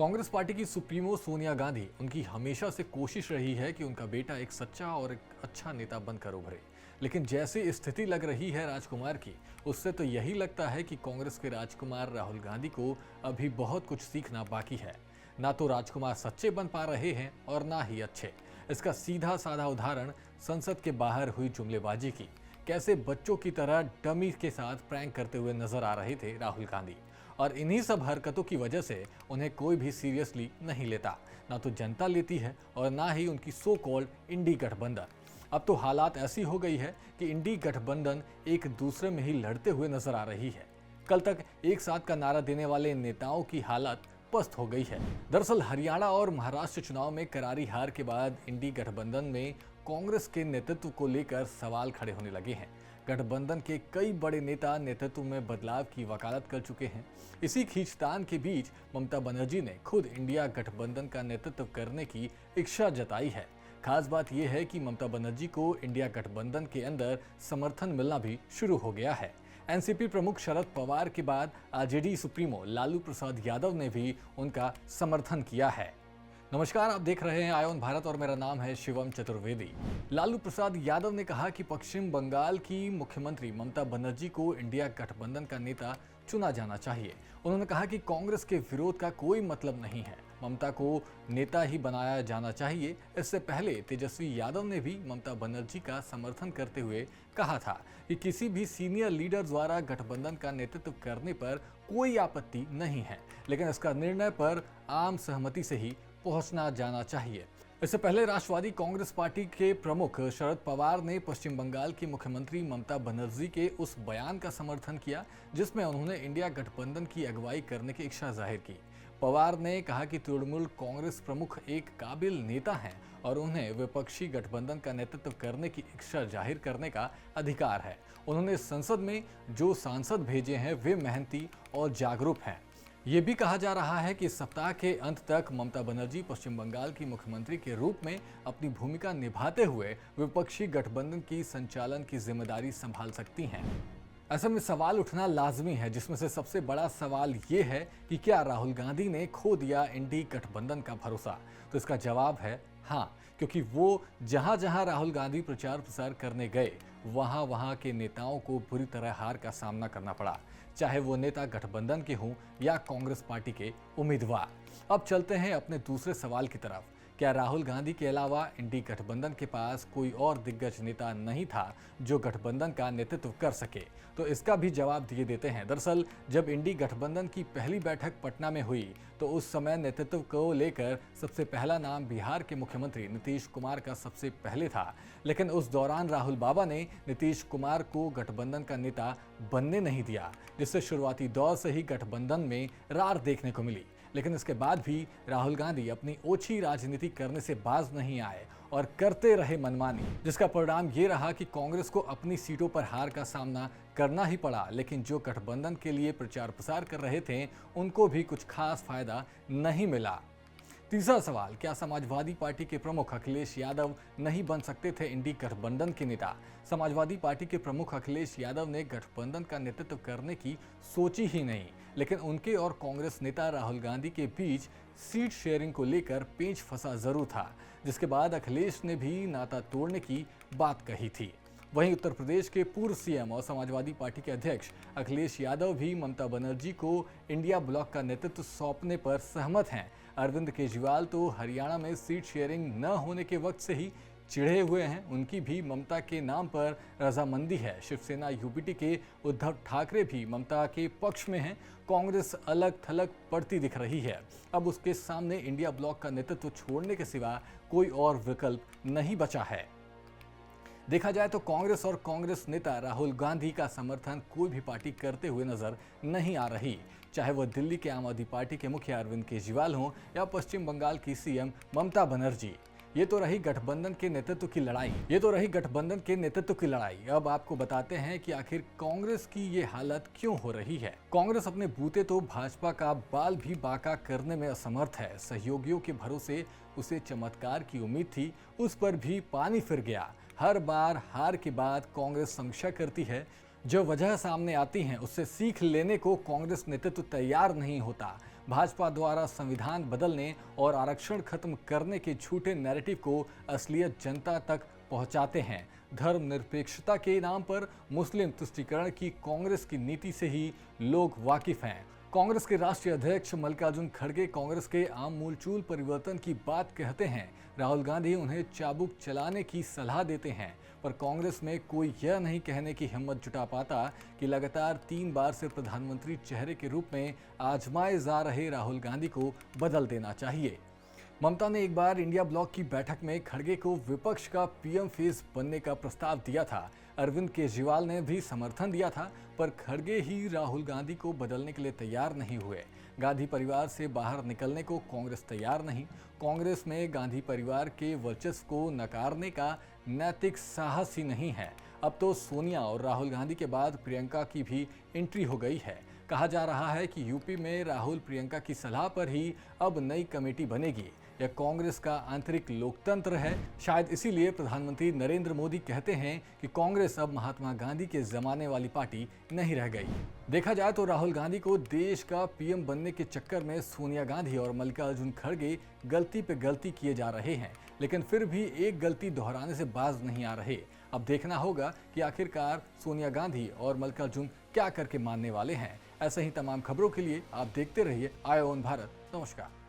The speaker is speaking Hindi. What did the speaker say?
कांग्रेस पार्टी की सुप्रीमो सोनिया गांधी उनकी हमेशा से कोशिश रही है कि उनका बेटा एक सच्चा और एक अच्छा नेता बनकर उभरे। लेकिन जैसी स्थिति लग रही है राजकुमार की, उससे तो यही लगता है कि कांग्रेस के राजकुमार राहुल गांधी को अभी बहुत कुछ सीखना बाकी है। ना तो राजकुमार सच्चे बन पा रहे हैं और ना ही अच्छे। इसका सीधा साधा उदाहरण संसद के बाहर हुई जुमलेबाजी की। कैसे बच्चों की तरह डमी के साथ प्रैंक करते हुए नजर आ रहे थे राहुल गांधी, और इन्हीं सब हरकतों की वजह से उन्हें कोई भी सीरियसली नहीं लेता। ना तो जनता लेती है और ना ही उनकी सो कॉल्ड इंडी गठबंधन। अब तो हालात ऐसी हो गई है कि इंडी गठबंधन एक दूसरे में ही लड़ते हुए नजर आ रही है। कल तक एक साथ का नारा देने वाले नेताओं की हालत पस्त हो गई है। दरअसल हरियाणा और महाराष्ट्र चुनाव में करारी हार के बाद इंडी गठबंधन में कांग्रेस के नेतृत्व को लेकर सवाल खड़े होने लगे हैं। गठबंधन के कई बड़े नेता नेतृत्व में बदलाव की वकालत कर चुके हैं। इसी खींचतान के बीच ममता बनर्जी ने खुद इंडिया गठबंधन का नेतृत्व करने की इच्छा जताई है। खास बात यह है कि ममता बनर्जी को इंडिया गठबंधन के अंदर समर्थन मिलना भी शुरू हो गया है। एनसीपी प्रमुख शरद पवार के बाद आरजेडी सुप्रीमो लालू प्रसाद यादव ने भी उनका समर्थन किया है। नमस्कार, आप देख रहे हैं आयोन भारत और मेरा नाम है शिवम चतुर्वेदी। लालू प्रसाद यादव ने कहा कि पश्चिम बंगाल की मुख्यमंत्री ममता बनर्जी को इंडिया गठबंधन का नेता चुना जाना चाहिए। उन्होंने कहा कि कांग्रेस के विरोध का कोई मतलब नहीं है, ममता को नेता ही बनाया जाना चाहिए। इससे पहले तेजस्वी यादव ने भी ममता बनर्जी का समर्थन करते हुए कहा था कि किसी भी सीनियर लीडर द्वारा गठबंधन का नेतृत्व करने पर कोई आपत्ति नहीं है, लेकिन इसका निर्णय पर आम सहमति से ही पहुंचना जाना चाहिए। इससे पहले राष्ट्रवादी कांग्रेस पार्टी के प्रमुख शरद पवार ने पश्चिम बंगाल की मुख्यमंत्री ममता बनर्जी के उस बयान का समर्थन किया जिसमें उन्होंने इंडिया गठबंधन की अगुवाई करने की इच्छा जाहिर की। पवार ने कहा कि तृणमूल कांग्रेस प्रमुख एक काबिल नेता हैं और उन्हें विपक्षी गठबंधन का नेतृत्व करने की इच्छा जाहिर करने का अधिकार है। उन्होंने संसद में जो सांसद भेजे हैं वे मेहनती और जागरूक हैं। ये भी कहा जा रहा है कि इस सप्ताह के अंत तक ममता बनर्जी पश्चिम बंगाल की मुख्यमंत्री के रूप में अपनी भूमिका निभाते हुए विपक्षी गठबंधन की संचालन की जिम्मेदारी संभाल सकती हैं। ऐसे में सवाल उठना लाजमी है, जिसमें से सबसे बड़ा सवाल ये है कि क्या राहुल गांधी ने खो दिया इंडी गठबंधन का भरोसा? तो इसका जवाब है हाँ, क्योंकि वो जहां जहां राहुल गांधी प्रचार प्रसार करने गए वहां वहां के नेताओं को बुरी तरह हार का सामना करना पड़ा, चाहे वो नेता गठबंधन के हों या कांग्रेस पार्टी के उम्मीदवार। अब चलते हैं अपने दूसरे सवाल की तरफ। क्या राहुल गांधी के अलावा इंडी गठबंधन के पास कोई और दिग्गज नेता नहीं था जो गठबंधन का नेतृत्व कर सके? तो इसका भी जवाब दिए देते हैं। दरअसल जब इंडी गठबंधन की पहली बैठक पटना में हुई तो उस समय नेतृत्व को लेकर सबसे पहला नाम बिहार के मुख्यमंत्री नीतीश कुमार का सबसे पहले था। लेकिन उस दौरान राहुल बाबा ने नीतीश कुमार को गठबंधन का नेता बनने नहीं दिया, जिससे शुरुआती दौर से ही गठबंधन में रार देखने को मिली। लेकिन इसके बाद भी राहुल गांधी अपनी ओछी राजनीति करने से बाज नहीं आए और करते रहे मनमानी, जिसका परिणाम ये रहा कि कांग्रेस को अपनी सीटों पर हार का सामना करना ही पड़ा। लेकिन जो गठबंधन के लिए प्रचार प्रसार कर रहे थे उनको भी कुछ खास फायदा नहीं मिला। तीसरा सवाल, क्या समाजवादी पार्टी के प्रमुख अखिलेश यादव नहीं बन सकते थे इंडी गठबंधन के नेता? समाजवादी पार्टी के प्रमुख अखिलेश यादव ने गठबंधन का नेतृत्व करने की सोची ही नहीं, लेकिन उनके और कांग्रेस नेता राहुल गांधी के बीच सीट शेयरिंग को लेकर पेंच फंसा जरूर था, जिसके बाद अखिलेश ने भी नाता तोड़ने की बात कही थी। वहीं उत्तर प्रदेश के पूर्व सीएम और समाजवादी पार्टी के अध्यक्ष अखिलेश यादव भी ममता बनर्जी को इंडिया ब्लॉक का नेतृत्व सौंपने पर सहमत हैं। अरविंद केजरीवाल तो हरियाणा में सीट शेयरिंग न होने के वक्त से ही चिढ़े हुए हैं। उनकी भी ममता के नाम पर रजामंदी है। शिवसेना यूपीटी के उद्धव ठाकरे भी ममता के पक्ष में हैं। कांग्रेस अलग थलग पड़ती दिख रही है। अब उसके सामने इंडिया ब्लॉक का नेतृत्व छोड़ने के सिवा कोई और विकल्प नहीं बचा है। देखा जाए तो कांग्रेस और कांग्रेस नेता राहुल गांधी का समर्थन कोई भी पार्टी करते हुए नजर नहीं आ रही, चाहे वह दिल्ली के आम आदमी पार्टी के मुखिया अरविंद केजरीवाल हों या पश्चिम बंगाल की सीएम ममता बनर्जी। ये तो रही गठबंधन के नेतृत्व की लड़ाई। अब आपको बताते हैं कि आखिर कांग्रेस की ये हालत क्यों हो रही है। कांग्रेस अपने बूते तो भाजपा का बाल भी बांका करने में असमर्थ है। सहयोगियों के भरोसे उसे चमत्कार की उम्मीद थी, उस पर भी पानी फिर गया। हर बार हार के बाद कांग्रेस समीक्षा करती है, जो वजह सामने आती हैं उससे सीख लेने को कांग्रेस नेतृत्व तैयार नहीं होता। भाजपा द्वारा संविधान बदलने और आरक्षण खत्म करने के झूठे नैरेटिव को असलियत जनता तक पहुंचाते हैं। धर्मनिरपेक्षता के नाम पर मुस्लिम तुष्टीकरण की कांग्रेस की नीति से ही लोग वाकिफ हैं। कांग्रेस के राष्ट्रीय अध्यक्ष मल्लिकार्जुन खड़गे कांग्रेस के आमूलचूल परिवर्तन की बात कहते हैं। राहुल गांधी उन्हें चाबुक चलाने की सलाह देते हैं, पर कांग्रेस में कोई यह नहीं कहने की हिम्मत जुटा पाता कि लगातार 3 बार से प्रधानमंत्री चेहरे के रूप में आजमाए जा रहे राहुल गांधी को बदल देना चाहिए। ममता ने एक बार इंडिया ब्लॉक की बैठक में खड़गे को विपक्ष का पीएम फेस बनने का प्रस्ताव दिया था। अरविंद केजरीवाल ने भी समर्थन दिया था, पर खड़गे ही राहुल गांधी को बदलने के लिए तैयार नहीं हुए। गांधी परिवार से बाहर निकलने को कांग्रेस तैयार नहीं। कांग्रेस में गांधी परिवार के वर्चस्व को नकारने का नैतिक साहस ही नहीं है। अब तो सोनिया और राहुल गांधी के बाद प्रियंका की भी एंट्री हो गई है। कहा जा रहा है कि यूपी में राहुल प्रियंका की सलाह पर ही अब नई कमेटी बनेगी। यह कांग्रेस का आंतरिक लोकतंत्र है। शायद इसीलिए प्रधानमंत्री नरेंद्र मोदी कहते हैं कि कांग्रेस अब महात्मा गांधी के जमाने वाली पार्टी नहीं रह गई। देखा जाए तो राहुल गांधी को देश का पीएम बनने के चक्कर में सोनिया गांधी और मल्लिकार्जुन खड़गे गलती पे गलती किए जा रहे हैं, लेकिन फिर भी एक गलती दोहराने से बाज नहीं आ रहे। अब देखना होगा कि आखिरकार सोनिया गांधी और मल्लिकार्जुन क्या करके मानने वाले हैं। ऐसे ही तमाम खबरों के लिए आप देखते रहिए आय ऑन भारत। नमस्कार।